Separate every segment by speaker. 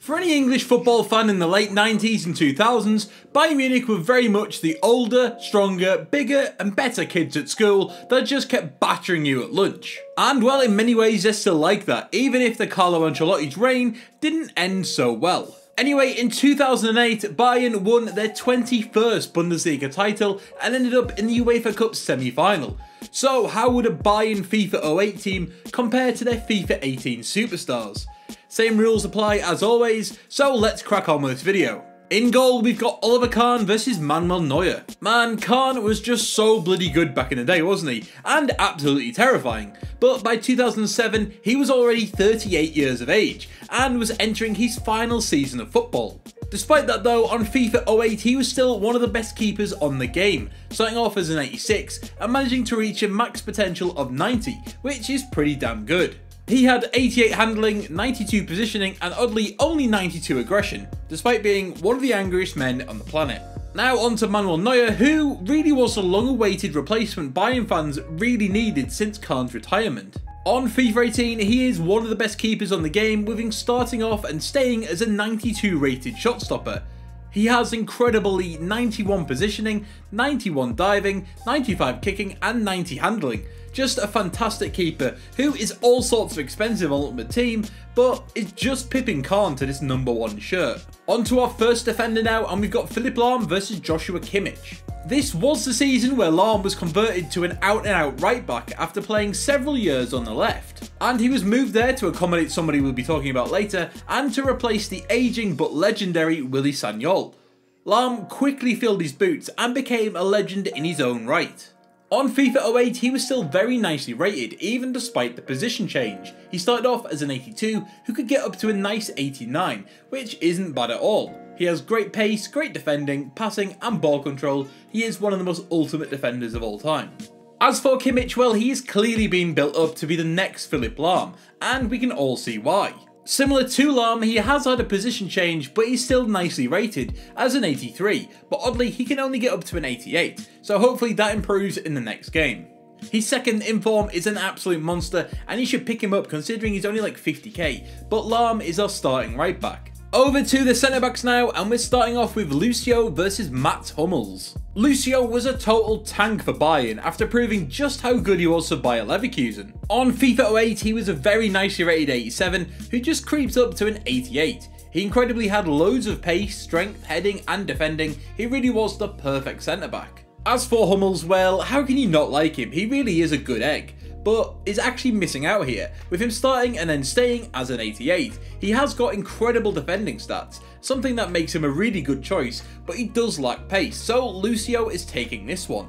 Speaker 1: For any English football fan in the late 90s and 2000s, Bayern Munich were very much the older, stronger, bigger and better kids at school that just kept battering you at lunch. And well, in many ways they're still like that, even if the Carlo Ancelotti's reign didn't end so well. Anyway, in 2008, Bayern won their 21st Bundesliga title and ended up in the UEFA Cup semi-final. So how would a Bayern FIFA 08 team compare to their FIFA 18 superstars? Same rules apply as always, so let's crack on with this video. In goal, we've got Oliver Kahn versus Manuel Neuer. Man, Kahn was just so bloody good back in the day, wasn't he? And absolutely terrifying. But by 2007, he was already 38 years of age, and was entering his final season of football. Despite that though, on FIFA 08 he was still one of the best keepers on the game, starting off as an 86 and managing to reach a max potential of 90, which is pretty damn good. He had 88 handling, 92 positioning and oddly only 92 aggression, despite being one of the angriest men on the planet. Now on to Manuel Neuer, who really was the long-awaited replacement Bayern fans really needed since Kahn's retirement. On FIFA 18, he is one of the best keepers on the game, with him starting off and staying as a 92 rated shot stopper. He has incredibly 91 positioning, 91 diving, 95 kicking and 90 handling. Just a fantastic keeper who is all sorts of expensive on Ultimate Team, but is just pipping Kahn to this #1 shirt. On to our first defender now, and we've got Philipp Lahm versus Joshua Kimmage. This was the season where Lahm was converted to an out-and-out right-back after playing several years on the left. And he was moved there to accommodate somebody we'll be talking about later, and to replace the ageing but legendary Willy Sagnol. Lahm quickly filled his boots and became a legend in his own right. On FIFA 08 he was still very nicely rated, even despite the position change. He started off as an 82 who could get up to a nice 89, which isn't bad at all. He has great pace, great defending, passing and ball control. He is one of the most ultimate defenders of all time. As for Kimmage, well, he is clearly being built up to be the next Philipp Lahm, and we can all see why. Similar to Lahm, he has had a position change, but he's still nicely rated as an 83, but oddly he can only get up to an 88, so hopefully that improves in the next game. His second in form is an absolute monster, and you should pick him up considering he's only like 50k, but Lahm is our starting right back. Over to the centre backs now, and we're starting off with Lucio versus Mats Hummels. Lucio was a total tank for Bayern after proving just how good he was for Bayer Leverkusen. On FIFA 08 he was a very nicely rated 87 who just creeps up to an 88. He incredibly had loads of pace, strength, heading and defending. He really was the perfect centre back. As for Hummels, well, how can you not like him? He really is a good egg, but is actually missing out here, with him starting and then staying as an 88. He has got incredible defending stats, something that makes him a really good choice, but he does lack pace, so Lucio is taking this one.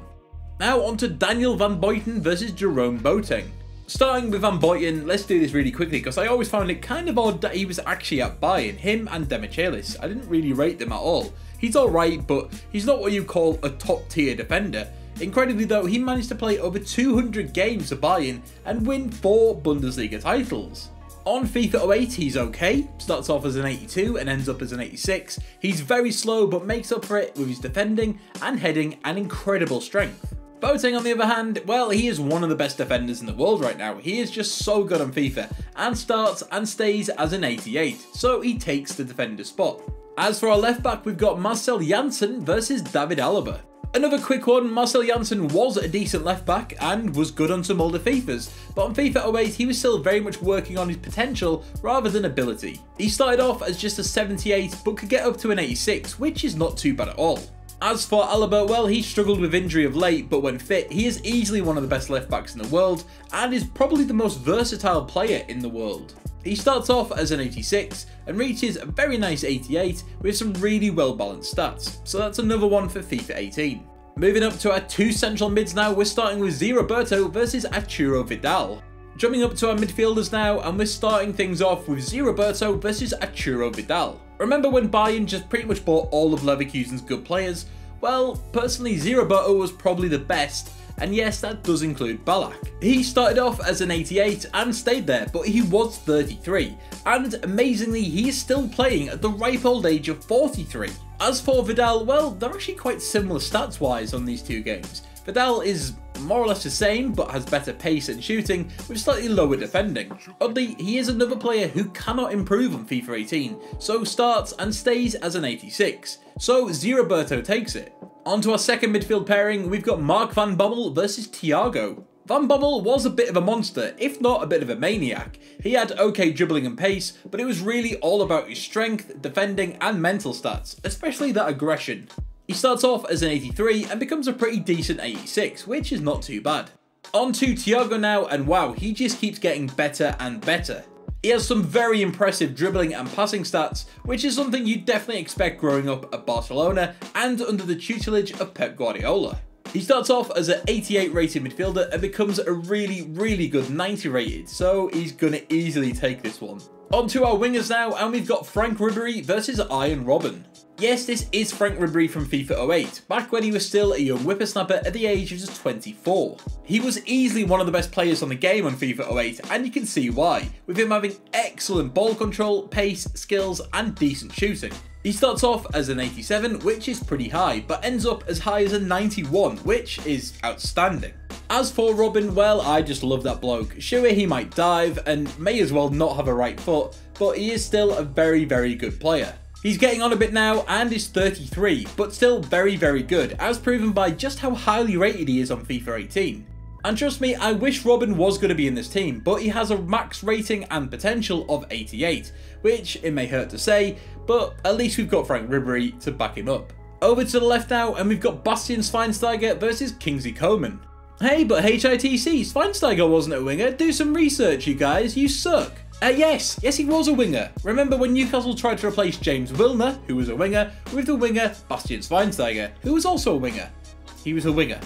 Speaker 1: Now on to Daniel van Buyten versus Jerome Boateng. Starting with Van Buyten, let's do this really quickly because I always found it kind of odd that he was actually at Bayern, him and Demichelis. I didn't really rate them at all. He's alright, but he's not what you call a top tier defender. Incredibly though, he managed to play over 200 games for Bayern and win 4 Bundesliga titles. On FIFA 08 he's okay, starts off as an 82 and ends up as an 86. He's very slow but makes up for it with his defending and heading and incredible strength. Boateng on the other hand, well, he is one of the best defenders in the world right now. He is just so good on FIFA and starts and stays as an 88, so he takes the defender spot. As for our left back, we've got Marcel Janssen versus David Alaba. Another quick one, Marcel Janssen was a decent left back and was good on some older FIFAs, but on FIFA 08 he was still very much working on his potential rather than ability. He started off as just a 78 but could get up to an 86, which is not too bad at all. As for Alaba, well, he struggled with injury of late, but when fit he is easily one of the best left backs in the world and is probably the most versatile player in the world. He starts off as an 86 and reaches a very nice 88 with some really well balanced stats, so that's another one for FIFA 18. Moving up to our 2 central mids now, we're starting with Berto versus Acura Vidal. Jumping up to our midfielders now, and we're starting things off with Berto versus Acura Vidal. Remember when Bayern just pretty much bought all of Leverkusen's good players? Well, personally Berto was probably the best, and yes, that does include Ballack. He started off as an 88 and stayed there, but he was 33, and amazingly he is still playing at the ripe old age of 43. As for Vidal, well, they're actually quite similar stats wise on these two games. Vidal is more or less the same but has better pace and shooting with slightly lower defending. Oddly, he is another player who cannot improve on FIFA 18, so starts and stays as an 86, so Zero Berto takes it. On to our second midfield pairing, we've got Mark van Bommel versus Thiago. Van Bommel was a bit of a monster, if not a bit of a maniac. He had okay dribbling and pace, but it was really all about his strength, defending and mental stats, especially that aggression. He starts off as an 83 and becomes a pretty decent 86, which is not too bad. On to Thiago now, and wow, he just keeps getting better and better. He has some very impressive dribbling and passing stats, which is something you definitely expect growing up at Barcelona and under the tutelage of Pep Guardiola. He starts off as an 88 rated midfielder and becomes a really good 90 rated, so he's gonna easily take this one. On to our wingers now, and we've got Franck Ribery versus Robben. Yes, this is Franck Ribery from FIFA 08, back when he was still a young whippersnapper at the age of just 24. He was easily one of the best players on the game on FIFA 08, and you can see why, with him having excellent ball control, pace, skills and decent shooting. He starts off as an 87, which is pretty high, but ends up as high as a 91, which is outstanding. As for Robben, well, I just love that bloke. Sure, he might dive and may as well not have a right foot, but he is still a very good player. He's getting on a bit now and is 33, but still very good, as proven by just how highly rated he is on FIFA 18. And trust me, I wish Robben was going to be in this team, but he has a max rating and potential of 88, which it may hurt to say, but at least we've got Franck Ribery to back him up. Over to the left now, and we've got Bastian Schweinsteiger versus Kingsley Coman. Hey, but HITC, Schweinsteiger wasn't a winger. Do some research, you guys, you suck. Yes, he was a winger. Remember when Newcastle tried to replace James Milner, who was a winger, with the winger Bastian Schweinsteiger, who was also a winger. He was a winger.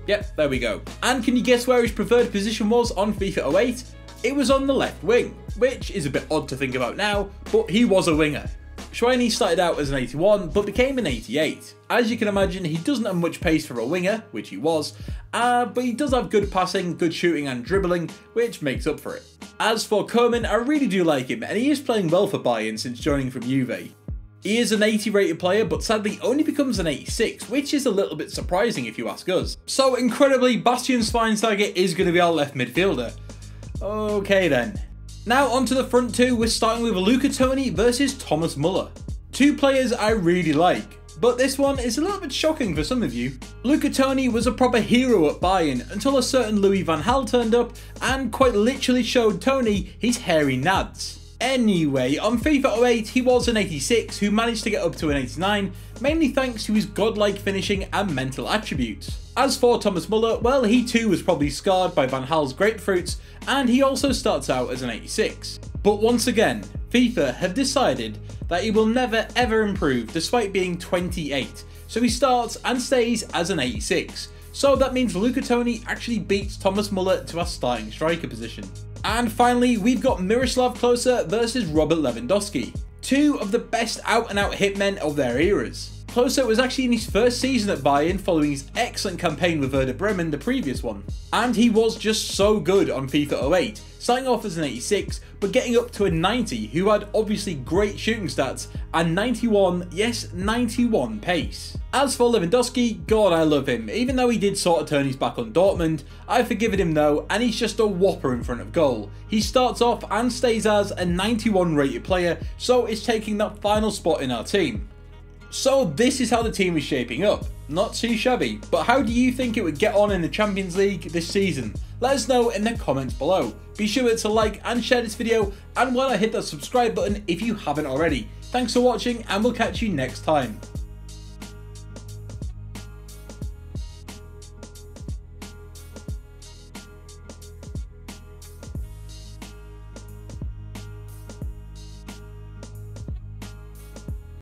Speaker 1: Yep, there we go. And can you guess where his preferred position was on FIFA 08? It was on the left wing, which is a bit odd to think about now, but he was a winger. Schweini started out as an 81, but became an 88. As you can imagine, he doesn't have much pace for a winger, which he was, but he does have good passing, good shooting and dribbling, which makes up for it. As for Coman, I really do like him, and he is playing well for Bayern since joining from Juve. He is an 80 rated player, but sadly only becomes an 86, which is a little bit surprising if you ask us. So incredibly, Bastian Schweinsteiger is going to be our left midfielder. Okay then. Now onto the front two, we're starting with Luca Toni versus Thomas Muller. Two players I really like, but this one is a little bit shocking for some of you. Luca Toni was a proper hero at Bayern until a certain Louis van Gaal turned up and quite literally showed Toni his hairy nads. Anyway, on FIFA 08 he was an 86 who managed to get up to an 89, mainly thanks to his godlike finishing and mental attributes. As for Thomas Muller, well, he too was probably scarred by Van Gaal's grapefruits, and he also starts out as an 86. But once again, FIFA have decided that he will never ever improve despite being 28, so he starts and stays as an 86. So that means Luca Toni actually beats Thomas Muller to our starting striker position. And finally, we've got Miroslav Klose versus Robert Lewandowski, two of the best out-and-out hitmen of their eras. Klose was actually in his first season at Bayern following his excellent campaign with Werder Bremen, the previous one. And he was just so good on FIFA 08, starting off as an 86, but getting up to a 90, who had obviously great shooting stats, and 91, yes, 91 pace. As for Lewandowski, God, I love him. Even though he did sort of turn his back on Dortmund, I've forgiven him though, and he's just a whopper in front of goal. He starts off and stays as a 91 rated player, so is taking that final spot in our team. So this is how the team is shaping up. Not too shabby, but how do you think it would get on in the Champions League this season? Let us know in the comments below. Be sure to like and share this video, and while I hit that subscribe button if you haven't already. Thanks for watching, and we'll catch you next time.